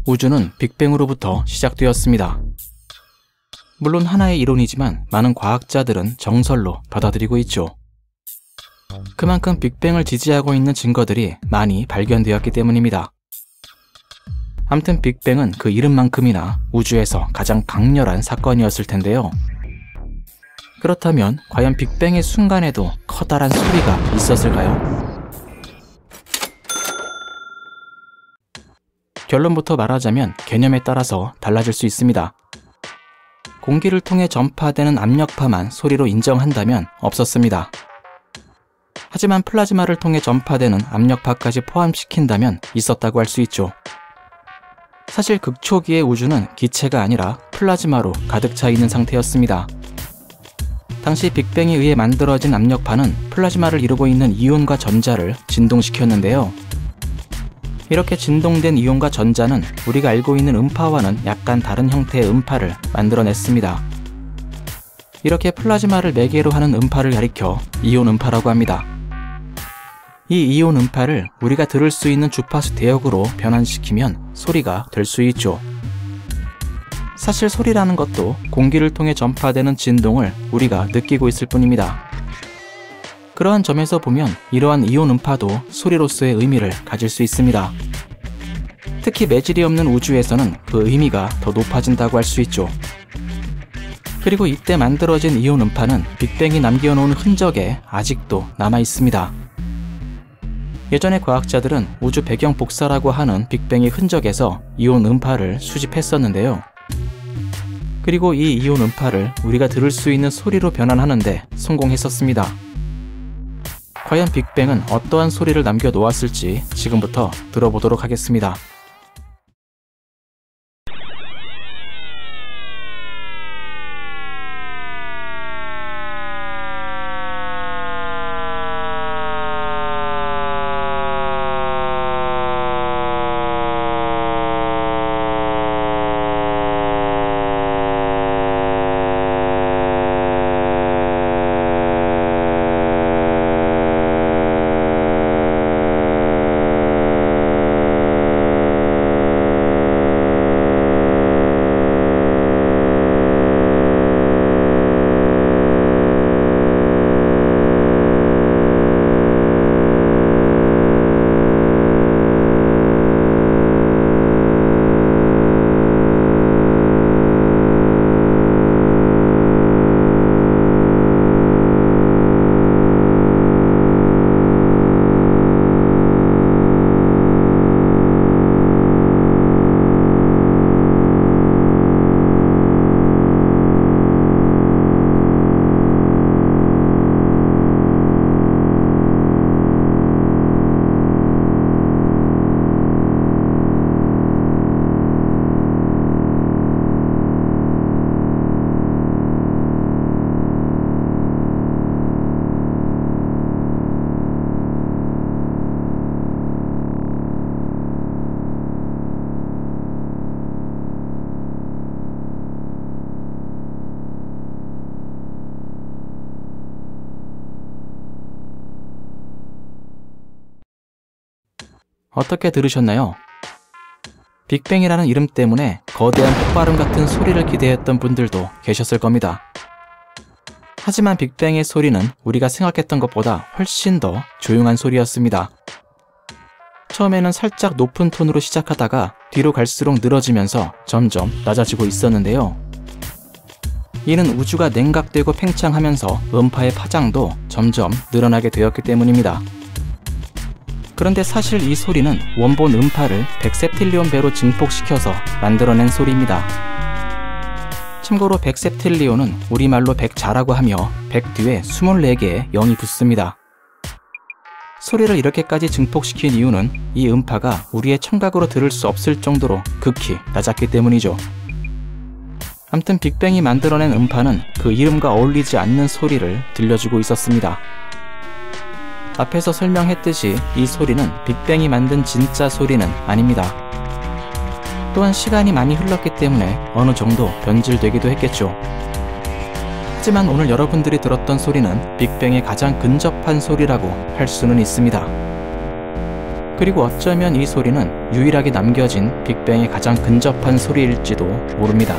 우주는 빅뱅으로부터 시작되었습니다. 물론 하나의 이론이지만 많은 과학자들은 정설로 받아들이고 있죠. 그만큼 빅뱅을 지지하고 있는 증거들이 많이 발견되었기 때문입니다. 아무튼 빅뱅은 그 이름만큼이나 우주에서 가장 강렬한 사건이었을 텐데요. 그렇다면 과연 빅뱅의 순간에도 커다란 소리가 있었을까요? 결론부터 말하자면 개념에 따라서 달라질 수 있습니다. 공기를 통해 전파되는 압력파만 소리로 인정한다면 없었습니다. 하지만 플라즈마를 통해 전파되는 압력파까지 포함시킨다면 있었다고 할 수 있죠. 사실 극초기의 우주는 기체가 아니라 플라즈마로 가득 차 있는 상태였습니다. 당시 빅뱅에 의해 만들어진 압력파는 플라즈마를 이루고 있는 이온과 전자를 진동시켰는데요. 이렇게 진동된 이온과 전자는 우리가 알고 있는 음파와는 약간 다른 형태의 음파를 만들어냈습니다. 이렇게 플라즈마를 매개로 하는 음파를 가리켜 이온 음파라고 합니다. 이 이온 음파를 우리가 들을 수 있는 주파수 대역으로 변환시키면 소리가 될 수 있죠. 사실 소리라는 것도 공기를 통해 전파되는 진동을 우리가 느끼고 있을 뿐입니다. 그러한 점에서 보면 이러한 이온 음파도 소리로서의 의미를 가질 수 있습니다. 특히 매질이 없는 우주에서는 그 의미가 더 높아진다고 할 수 있죠. 그리고 이때 만들어진 이온 음파는 빅뱅이 남겨놓은 흔적에 아직도 남아 있습니다. 예전에 과학자들은 우주 배경 복사라고 하는 빅뱅의 흔적에서 이온 음파를 수집했었는데요. 그리고 이 이온 음파를 우리가 들을 수 있는 소리로 변환하는데 성공했었습니다. 과연 빅뱅은 어떠한 소리를 남겨놓았을지 지금부터 들어보도록 하겠습니다. 어떻게 들으셨나요? 빅뱅이라는 이름 때문에 거대한 폭발음 같은 소리를 기대했던 분들도 계셨을 겁니다. 하지만 빅뱅의 소리는 우리가 생각했던 것보다 훨씬 더 조용한 소리였습니다. 처음에는 살짝 높은 톤으로 시작하다가 뒤로 갈수록 늘어지면서 점점 낮아지고 있었는데요. 이는 우주가 냉각되고 팽창하면서 음파의 파장도 점점 늘어나게 되었기 때문입니다. 그런데 사실 이 소리는 원본 음파를 100셉틸리온 배로 증폭시켜서 만들어낸 소리입니다. 참고로 100셉틸리온은 우리말로 100자라고 하며 100 뒤에 24개의 0이 붙습니다. 소리를 이렇게까지 증폭시킨 이유는 이 음파가 우리의 청각으로 들을 수 없을 정도로 극히 낮았기 때문이죠. 아무튼 빅뱅이 만들어낸 음파는 그 이름과 어울리지 않는 소리를 들려주고 있었습니다. 앞에서 설명했듯이 이 소리는 빅뱅이 만든 진짜 소리는 아닙니다. 또한 시간이 많이 흘렀기 때문에 어느 정도 변질되기도 했겠죠. 하지만 오늘 여러분들이 들었던 소리는 빅뱅에 가장 근접한 소리라고 할 수는 있습니다. 그리고 어쩌면 이 소리는 유일하게 남겨진 빅뱅에 가장 근접한 소리일지도 모릅니다.